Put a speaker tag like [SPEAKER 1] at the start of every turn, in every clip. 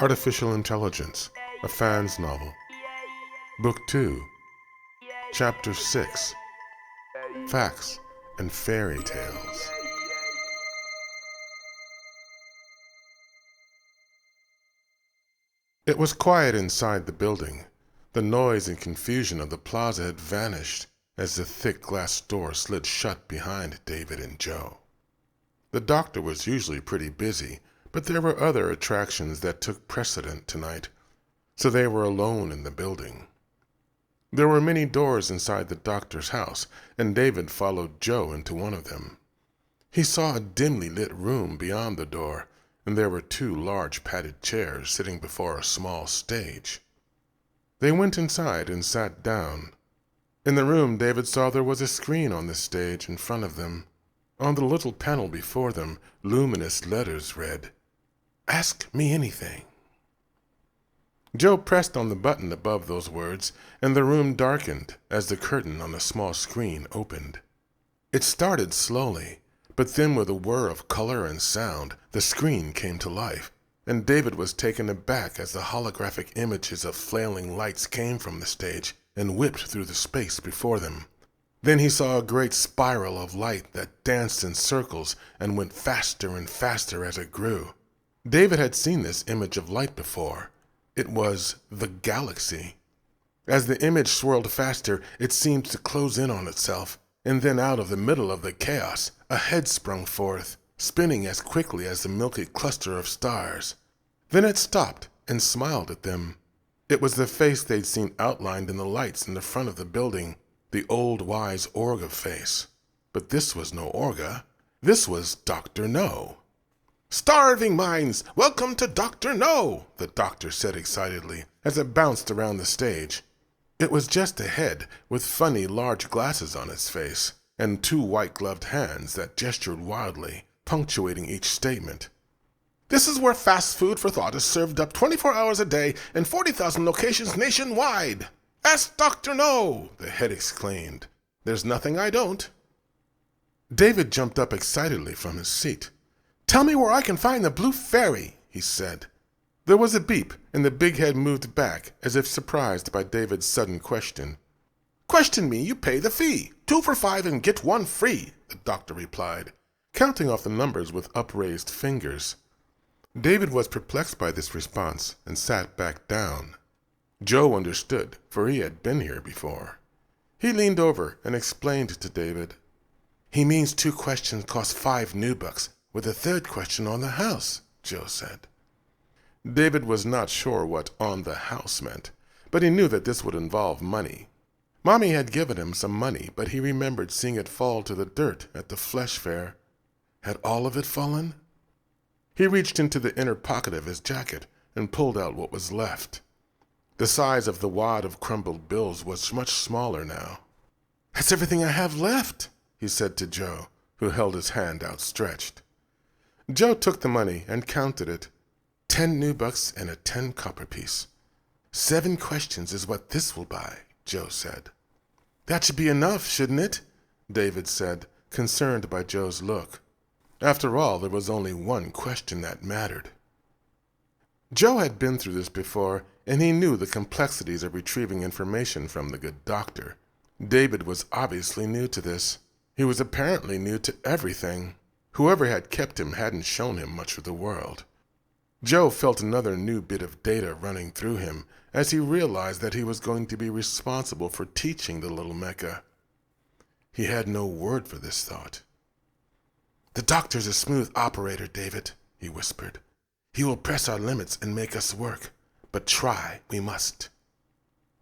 [SPEAKER 1] Artificial Intelligence, a fan's novel. Book 2, Chapter 6, Facts and Fairy Tales. It was quiet inside the building. The noise and confusion of the plaza had vanished as the thick glass door slid shut behind David and Joe. The doctor was usually pretty busy, but there were other attractions that took precedent tonight, so they were alone in the building. There were many doors inside the doctor's house, and David followed Joe into one of them. He saw a dimly lit room beyond the door, and there were 2 large padded chairs sitting before a small stage. They went inside and sat down. In the room, David saw there was a screen on the stage in front of them. On the little panel before them, luminous letters read, "Ask me anything." Joe pressed on the button above those words, and the room darkened as the curtain on the small screen opened. It started slowly, but then with a whir of color and sound, the screen came to life, and David was taken aback as the holographic images of flailing lights came from the stage and whipped through the space before them. Then he saw a great spiral of light that danced in circles and went faster and faster as it grew. David had seen this image of light before. It was the galaxy. As the image swirled faster, it seemed to close in on itself, and then out of the middle of the chaos, a head sprung forth, spinning as quickly as the milky cluster of stars. Then it stopped and smiled at them. It was the face they'd seen outlined in the lights in the front of the building, the old wise Orga face. But this was no Orga. This was Dr. No. "Starving minds, welcome to Dr. No," the doctor said excitedly as it bounced around the stage. It was just a head with funny large glasses on its face and 2 white-gloved hands that gestured wildly, punctuating each statement. "This is where fast food for thought is served up 24 hours a day in 40,000 locations nationwide. Ask Dr. No," the head exclaimed. "There's nothing I don't." David jumped up excitedly from his seat. "Tell me where I can find the blue fairy," he said. There was a beep, and the big head moved back, as if surprised by David's sudden question. "Question me, you pay the fee. 2 for $5 and get 1 free," the doctor replied, counting off the numbers with upraised fingers. David was perplexed by this response and sat back down. Joe understood, for he had been here before. He leaned over and explained to David. "He means 2 questions cost 5 new bucks, with a 3rd question on the house," Joe said. David was not sure what "on the house" meant, but he knew that this would involve money. Mommy had given him some money, but he remembered seeing it fall to the dirt at the flesh fair. Had all of it fallen? He reached into the inner pocket of his jacket and pulled out what was left. The size of the wad of crumbled bills was much smaller now. "That's everything I have left," he said to Joe, who held his hand outstretched. Joe took the money and counted it. 10 new bucks and a 10 copper piece. 7 questions is what this will buy, Joe said. "That should be enough, shouldn't it?" David said, concerned by Joe's look. After all, there was only 1 question that mattered. Joe had been through this before, and he knew the complexities of retrieving information from the good doctor. David was obviously new to this. He was apparently new to everything. Whoever had kept him hadn't shown him much of the world. Joe felt another new bit of data running through him as he realized that he was going to be responsible for teaching the little mecha. He had no word for this thought. "The doctor's a smooth operator, David," he whispered. "He will press our limits and make us work, but try we must."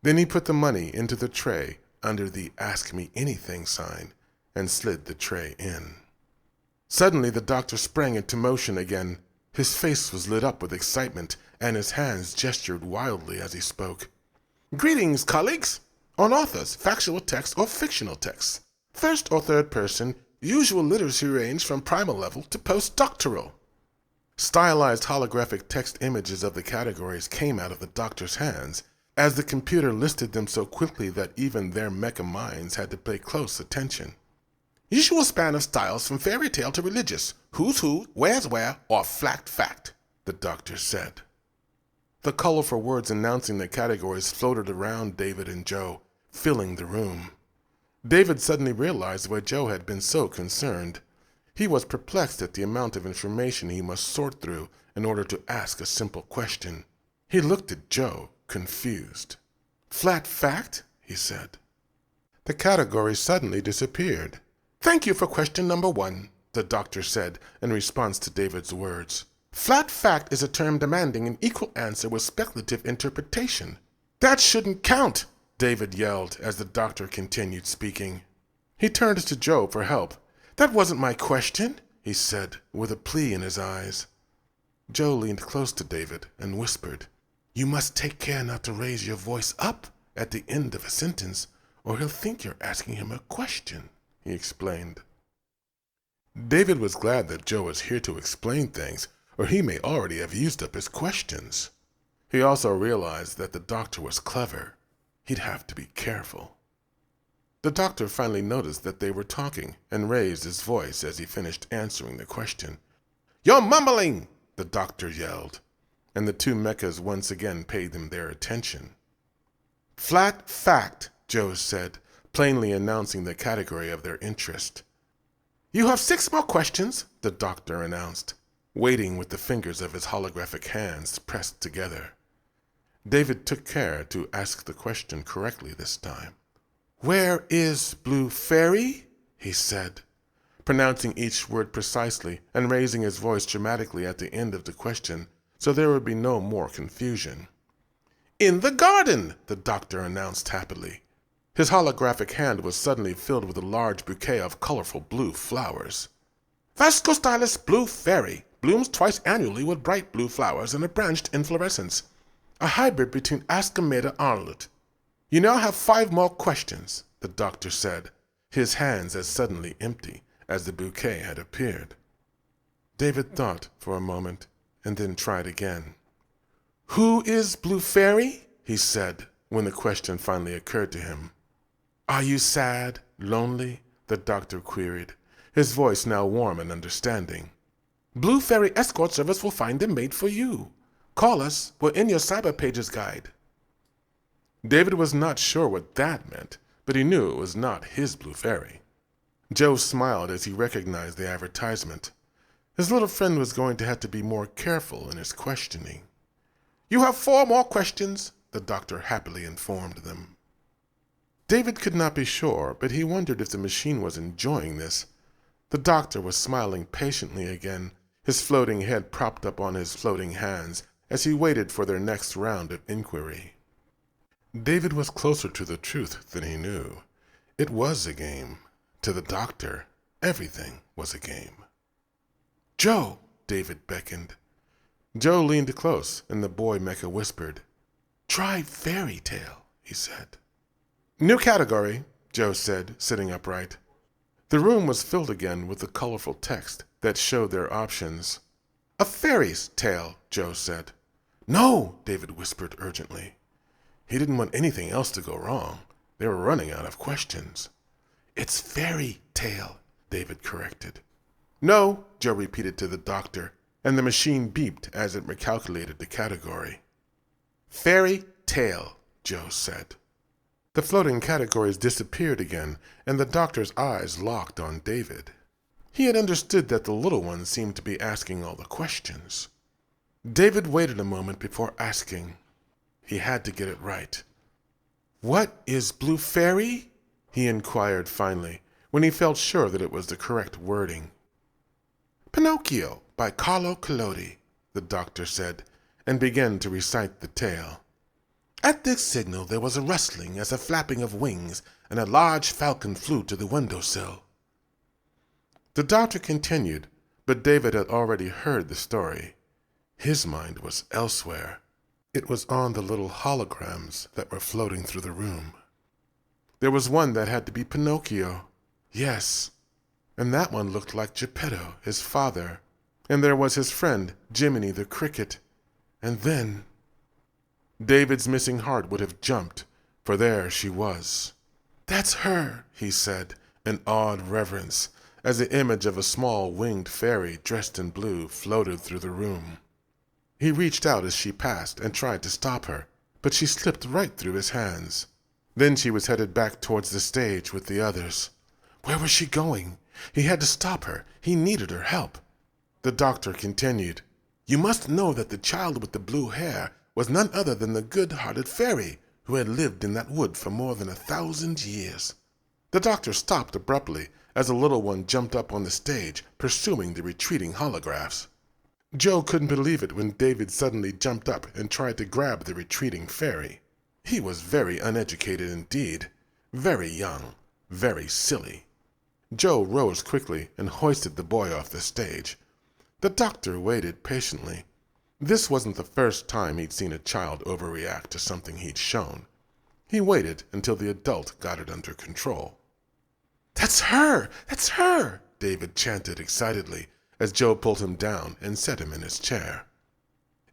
[SPEAKER 1] Then he put the money into the tray under the "Ask Me Anything" sign and slid the tray in. Suddenly the doctor sprang into motion again. His face was lit up with excitement, and his hands gestured wildly as he spoke. "Greetings, colleagues! On authors, factual text or fictional text. First or third person, usual literacy range from primal level to postdoctoral." Stylized holographic text images of the categories came out of the doctor's hands, as the computer listed them so quickly that even their mecha minds had to pay close attention. Usual span of styles from fairy tale to religious, who's who, where's where, or flat fact, the doctor said. The colorful words announcing the categories floated around David and Joe, filling the room. David suddenly realized why Joe had been so concerned. He was perplexed at the amount of information he must sort through in order to ask a simple question. He looked at Joe, confused. Flat fact? He said. The category suddenly disappeared. Thank you for question number 1, the doctor said in response to David's words. Flat fact is a term demanding an equal answer with speculative interpretation. That shouldn't count, David yelled as the doctor continued speaking. He turned to Joe for help. That wasn't my question, he said, with a plea in his eyes. Joe leaned close to David and whispered, You must take care not to raise your voice up at the end of a sentence, or he'll think you're asking him a question, he explained. David was glad that Joe was here to explain things, or he may already have used up his questions. He also realized that the doctor was clever. He'd have to be careful. The doctor finally noticed that they were talking and raised his voice as he finished answering the question. You're mumbling, the doctor yelled, and the two mechas once again paid them their attention. Flat fact, Joe said, plainly announcing the category of their interest. You have 6 more questions, the doctor announced, waiting with the fingers of his holographic hands pressed together. David took care to ask the question correctly this time. Where is Blue Fairy? He said, pronouncing each word precisely and raising his voice dramatically at the end of the question so there would be no more confusion. In the garden, the doctor announced happily. His holographic hand was suddenly filled with a large bouquet of colorful blue flowers. Vascostylus Blue Fairy blooms twice annually with bright blue flowers and a branched inflorescence, a hybrid between Ascomeda arlet. You now have 5 more questions, the doctor said, his hands as suddenly empty as the bouquet had appeared. David thought for a moment and then tried again. Who is Blue Fairy? He said when the question finally occurred to him. Are you sad, lonely? The doctor queried, his voice now warm and understanding. Blue Fairy Escort Service will find them made for you. Call us. We're in your Cyber Pages guide. David was not sure what that meant, but he knew it was not his Blue Fairy. Joe smiled as he recognized the advertisement. His little friend was going to have to be more careful in his questioning. You have 4 more questions, the doctor happily informed them. David could not be sure, but he wondered if the machine was enjoying this. The doctor was smiling patiently again, his floating head propped up on his floating hands as he waited for their next round of inquiry. David was closer to the truth than he knew. It was a game. To the doctor, everything was a game. Joe, David beckoned. Joe leaned close, and the boy mecha whispered. Try fairy tale, he said. New category, Joe said, sitting upright. The room was filled again with the colorful text that showed their options. A fairy's tale, Joe said. No, David whispered urgently. He didn't want anything else to go wrong. They were running out of questions. It's fairy tale, David corrected. No, Joe repeated to the doctor, and the machine beeped as it recalculated the category. Fairy tale, Joe said. The floating categories disappeared again, and the doctor's eyes locked on David. He had understood that the little one seemed to be asking all the questions. David waited a moment before asking. He had to get it right. What is Blue Fairy? He inquired finally, when he felt sure that it was the correct wording. Pinocchio by Carlo Collodi, the doctor said, and began to recite the tale. At this signal there was a rustling as a flapping of wings, and a large falcon flew to the windowsill. The doctor continued, but David had already heard the story. His mind was elsewhere. It was on the little holograms that were floating through the room. There was one that had to be Pinocchio. Yes, and that one looked like Geppetto, his father. And there was his friend, Jiminy the Cricket. And then David's missing heart would have jumped, for there she was. That's her, he said, an awed reverence, as the image of a small winged fairy dressed in blue floated through the room. He reached out as she passed and tried to stop her, but she slipped right through his hands. Then she was headed back towards the stage with the others. Where was she going? He had to stop her. He needed her help. The doctor continued, "You must know that the child with the blue hair was none other than the good-hearted fairy who had lived in that wood for more than 1,000 years. The doctor stopped abruptly as the little one jumped up on the stage, pursuing the retreating holographs. Joe couldn't believe it when David suddenly jumped up and tried to grab the retreating fairy. He was very uneducated indeed, very young, very silly. Joe rose quickly and hoisted the boy off the stage. The doctor waited patiently. This wasn't the first time he'd seen a child overreact to something he'd shown. He waited until the adult got it under control. "That's her! That's her!" David chanted excitedly as Joe pulled him down and set him in his chair.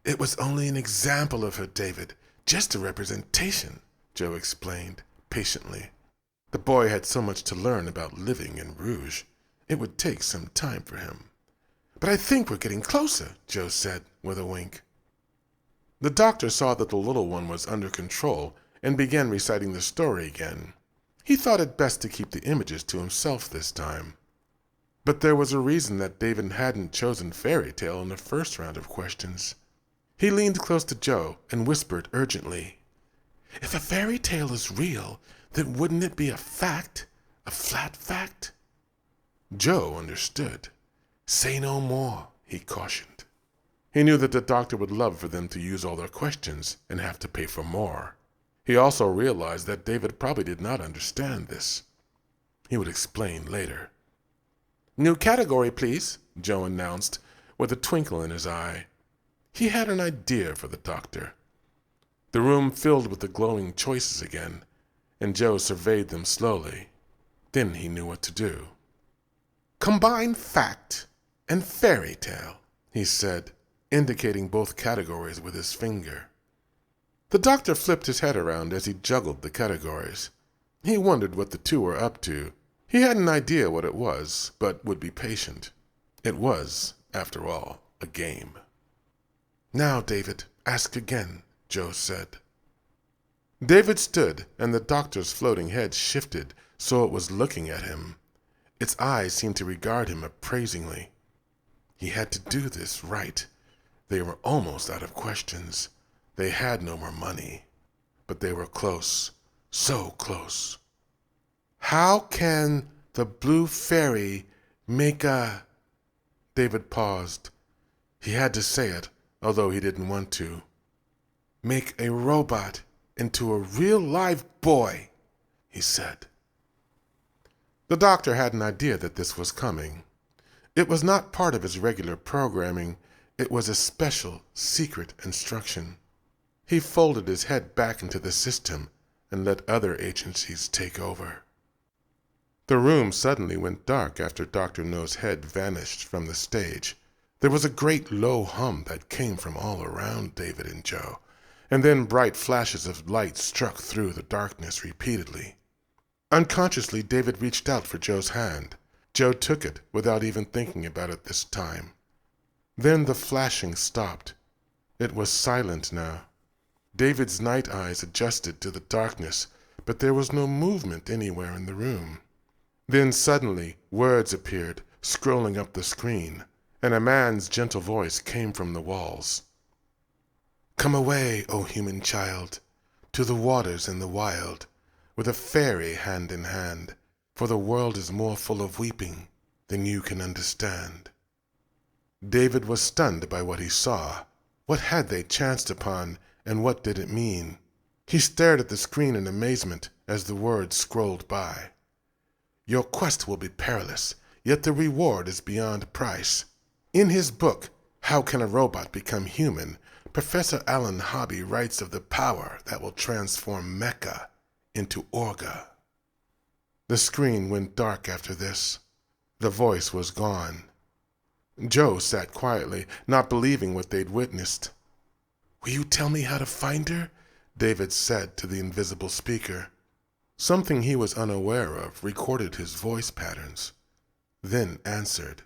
[SPEAKER 1] "It was only an example of her, David, just a representation," Joe explained patiently. The boy had so much to learn about living in Rouge. It would take some time for him. "But I think we're getting closer," Joe said with a wink. The doctor saw that the little one was under control and began reciting the story again. He thought it best to keep the images to himself this time. But there was a reason that David hadn't chosen fairy tale in the first round of questions. He leaned close to Joe and whispered urgently, "If a fairy tale is real, then wouldn't it be a fact? A flat fact?" Joe understood. "Say no more," he cautioned. He knew that the doctor would love for them to use all their questions and have to pay for more. He also realized that David probably did not understand this. He would explain later. "New category, please," Joe announced, with a twinkle in his eye. He had an idea for the doctor. The room filled with the glowing choices again, and Joe surveyed them slowly. Then he knew what to do. "Combine fact and fairy tale," he said, indicating both categories with his finger. The doctor flipped his head around as he juggled the categories. He wondered what the two were up to. He had an idea what it was, but would be patient. It was, after all, a game. "Now, David, ask again," Joe said. David stood, and the doctor's floating head shifted so it was looking at him. Its eyes seemed to regard him appraisingly. He had to do this right. They were almost out of questions. They had no more money. But they were close, so close. "How can the blue fairy make a—" David paused. He had to say it, although he didn't want to. "Make a robot into a real live boy," he said. The doctor had an idea that this was coming. It was not part of his regular programming. It was a special, secret instruction. He folded his head back into the system and let other agencies take over. The room suddenly went dark after Dr. No's head vanished from the stage. There was a great low hum that came from all around David and Joe, and then bright flashes of light struck through the darkness repeatedly. Unconsciously, David reached out for Joe's hand. Joe took it without even thinking about it this time. Then the flashing stopped. It was silent now. David's night eyes adjusted to the darkness, but there was no movement anywhere in the room. Then suddenly words appeared, scrolling up the screen, and a man's gentle voice came from the walls. "Come away, O human child, to the waters and the wild, with a fairy hand in hand, for the world is more full of weeping than you can understand." David was stunned by what he saw. What had they chanced upon, and what did it mean? He stared at the screen in amazement as the words scrolled by. "Your quest will be perilous, yet the reward is beyond price." In his book, How Can a Robot Become Human?, Professor Alan Hobby writes of the power that will transform Mecca into Orga. The screen went dark after this. The voice was gone. Joe sat quietly, not believing what they'd witnessed. "Will you tell me how to find her?" David said to the invisible speaker. Something he was unaware of recorded his voice patterns, then answered.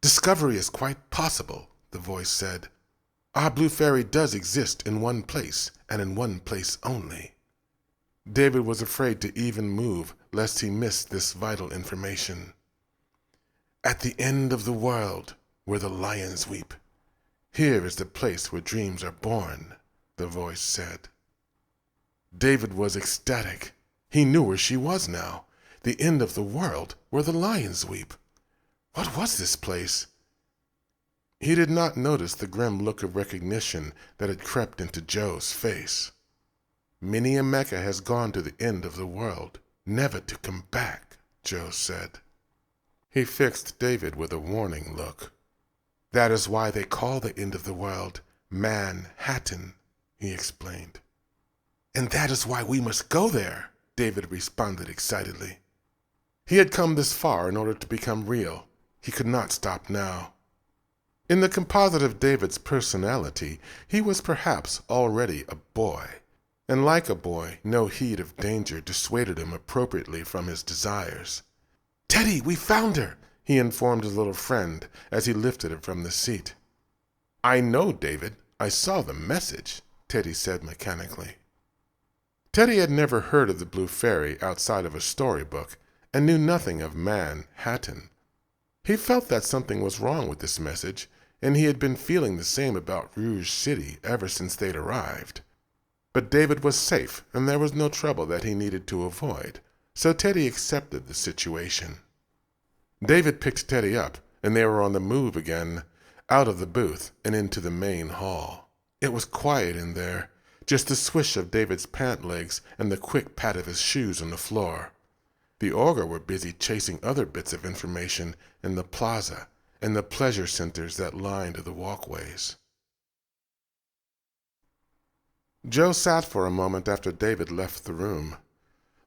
[SPEAKER 1] "Discovery is quite possible," the voice said. "Our blue fairy does exist in one place, and in one place only." David was afraid to even move, lest he miss this vital information. "At the end of the world, where the lions weep, here is the place where dreams are born," the voice said. David was ecstatic. He knew where she was now, the end of the world where the lions weep. What was this place? He did not notice the grim look of recognition that had crept into Joe's face. "Many a Mecca has gone to the end of the world, never to come back," Joe said. He fixed David with a warning look. "That is why they call the end of the world Manhattan," he explained. "And that is why we must go there," David responded excitedly. He had come this far in order to become real. He could not stop now. In the composite of David's personality, he was perhaps already a boy, and like a boy, no heat of danger dissuaded him appropriately from his desires. "Teddy, we found her," he informed his little friend as he lifted her from the seat. "I know, David. I saw the message," Teddy said mechanically. Teddy had never heard of the Blue Fairy outside of a storybook and knew nothing of Manhattan. He felt that something was wrong with this message, and he had been feeling the same about Rouge City ever since they'd arrived. But David was safe, and there was no trouble that he needed to avoid, so Teddy accepted the situation. David picked Teddy up, and they were on the move again, out of the booth and into the main hall. It was quiet in there, just the swish of David's pant legs and the quick pat of his shoes on the floor. The Ogre were busy chasing other bits of information in the plaza and the pleasure centers that lined the walkways. Joe sat for a moment after David left the room.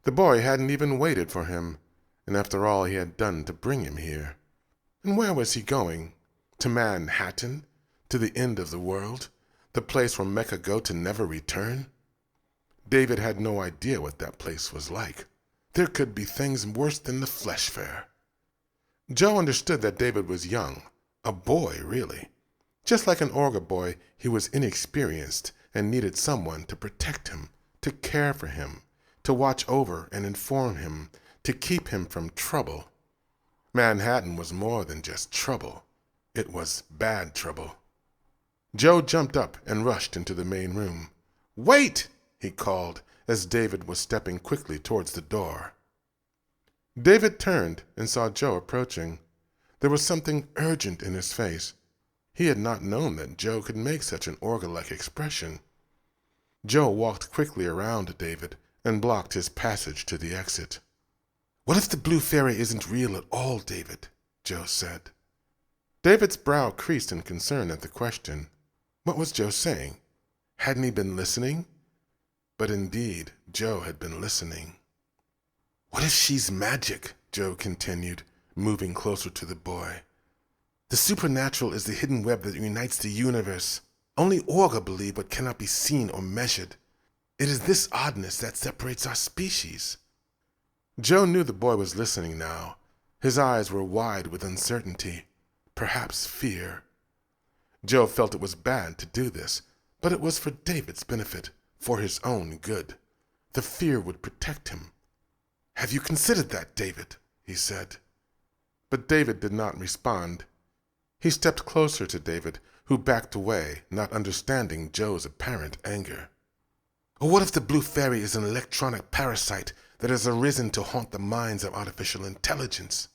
[SPEAKER 1] The boy hadn't even waited for him, and after all he had done to bring him here. And where was he going? To Manhattan? To the end of the world? The place where Mecca go to never return? David had no idea what that place was like. There could be things worse than the flesh fair. Joe understood that David was young, a boy, really. Just like an Ogre boy, he was inexperienced and needed someone to protect him, to care for him, to watch over and inform him, to keep him from trouble. Manhattan was more than just trouble. It was bad trouble. Joe jumped up and rushed into the main room. "Wait!" he called, as David was stepping quickly towards the door. David turned and saw Joe approaching. There was something urgent in his face. He had not known that Joe could make such an Ogre-like expression. Joe walked quickly around David and blocked his passage to the exit. "What if the Blue Fairy isn't real at all, David?" Joe said. David's brow creased in concern at the question. What was Joe saying? Hadn't he been listening? But indeed, Joe had been listening. "What if she's magic?" Joe continued, moving closer to the boy. "The supernatural is the hidden web that unites the universe. Only Ogre believe what cannot be seen or measured. It is this oddness that separates our species." Joe knew the boy was listening now. His eyes were wide with uncertainty, perhaps fear. Joe felt it was bad to do this, but it was for David's benefit, for his own good. The fear would protect him. "Have you considered that, David?" he said. But David did not respond. He stepped closer to David, who backed away, not understanding Joe's apparent anger. "Or what if the Blue Fairy is an electronic parasite that has arisen to haunt the minds of artificial intelligence?"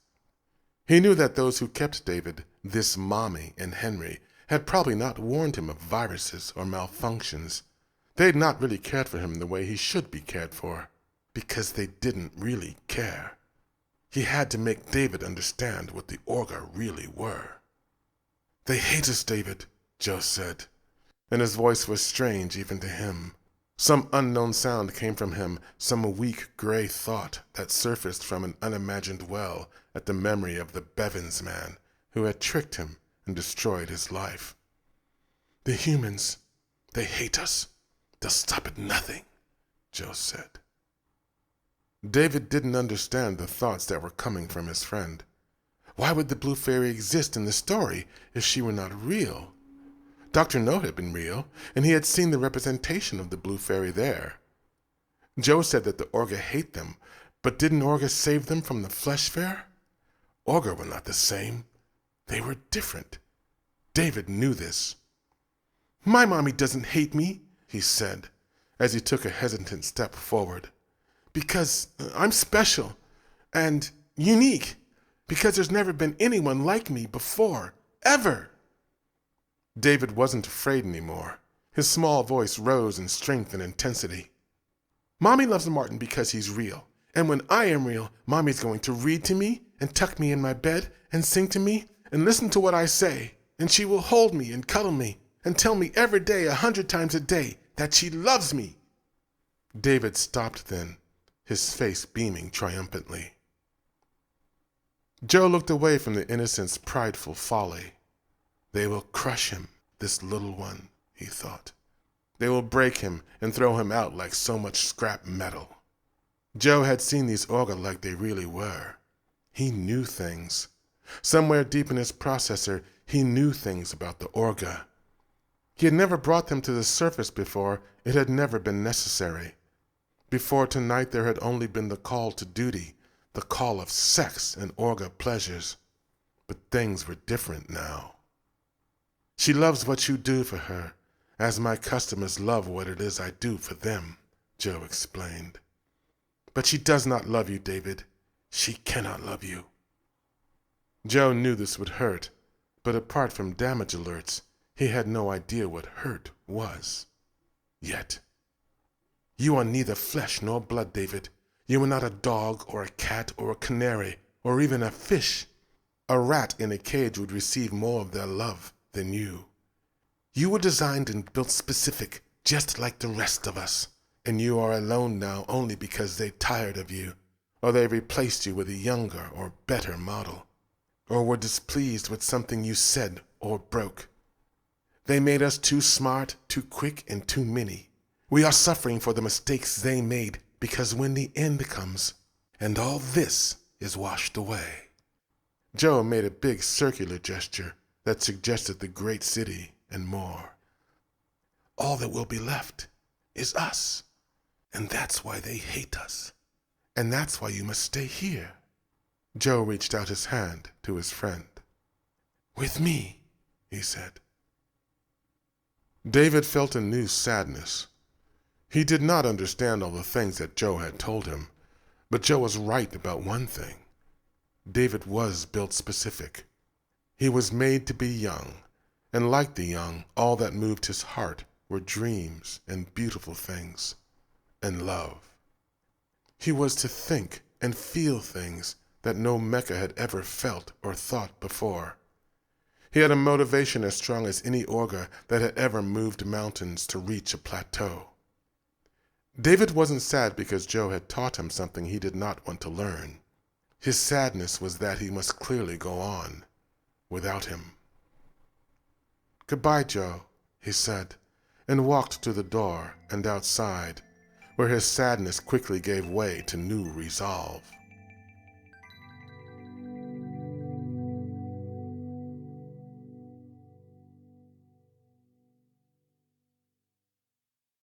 [SPEAKER 1] He knew that those who kept David, this mommy and Henry, had probably not warned him of viruses or malfunctions. They had not really cared for him the way he should be cared for, because they didn't really care. He had to make David understand what the Ogre really were. "They hate us, David," Joe said, and his voice was strange even to him. Some unknown sound came from him, some weak gray thought that surfaced from an unimagined well at the memory of the Bevins man who had tricked him and destroyed his life. "The humans, they hate us. They'll stop at nothing," Joe said. David didn't understand the thoughts that were coming from his friend. Why would the blue fairy exist in the story if she were not real? Dr. No had been real, and he had seen the representation of the blue fairy there. Joe said that the Orga hate them, but didn't Orga save them from the flesh fair? Orga were not the same. They were different. David knew this. "My mommy doesn't hate me," he said, as he took a hesitant step forward. "Because I'm special and unique, because there's never been anyone like me before, ever." David wasn't afraid anymore. His small voice rose in strength and intensity. "Mommy loves Martin because he's real. And when I am real, Mommy's going to read to me and tuck me in my bed and sing to me and listen to what I say. And she will hold me and cuddle me and tell me every day 100 times a day that she loves me." David stopped then, his face beaming triumphantly. Joe looked away from the innocent's prideful folly. They will crush him, this little one, he thought. They will break him and throw him out like so much scrap metal. Joe had seen these Orga like they really were. He knew things. Somewhere deep in his processor, he knew things about the Orga. He had never brought them to the surface before. It had never been necessary. Before tonight there had only been the call to duty, the call of sex and Orga pleasures. But things were different now. "She loves what you do for her, as my customers love what it is I do for them," Joe explained. "But she does not love you, David. She cannot love you." Joe knew this would hurt, but apart from damage alerts, he had no idea what hurt was. Yet. "You are neither flesh nor blood, David. You are not a dog or a cat or a canary or even a fish. A rat in a cage would receive more of their love than you. You were designed and built specific, just like the rest of us, and you are alone now only because they tired of you, or they replaced you with a younger or better model, or were displeased with something you said or broke. They made us too smart, too quick, and too many. We are suffering for the mistakes they made because when the end comes, and all this is washed away." Joe made a big circular gesture that suggested the great city and more. "All that will be left is us, and that's why they hate us, and that's why you must stay here." Joe reached out his hand to his friend. "With me," he said. David felt a new sadness. He did not understand all the things that Joe had told him, but Joe was right about one thing. David was built specific. He was made to be young, and like the young, all that moved his heart were dreams and beautiful things, and love. He was to think and feel things that no mecha had ever felt or thought before. He had a motivation as strong as any Orga that had ever moved mountains to reach a plateau. David wasn't sad because Joe had taught him something he did not want to learn. His sadness was that he must clearly go on without him. "Goodbye, Joe," he said, and walked to the door and outside, where his sadness quickly gave way to new resolve.